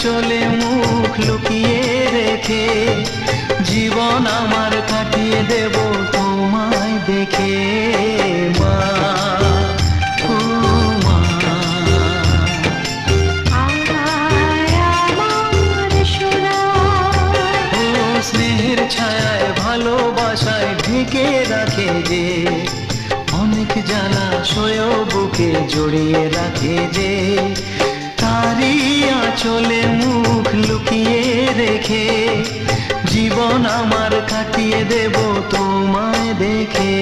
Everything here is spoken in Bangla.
আঁচলে মুখ লুকিয়ে রেখে জীবন আমার কাটিয়ে দেব তোমায় দেখে মা, ও মা। ও স্নেহের ছায়ায় ভালোবাসায় ঢেকে রাখে যে অনেক জ্বালা সয়ে বুকে জড়িয়ে রাখে যে তারই আঁচলে মুখ লুকিয়ে রেখে জীবন আমার কাটিয়ে দেব তোমায় দেখে।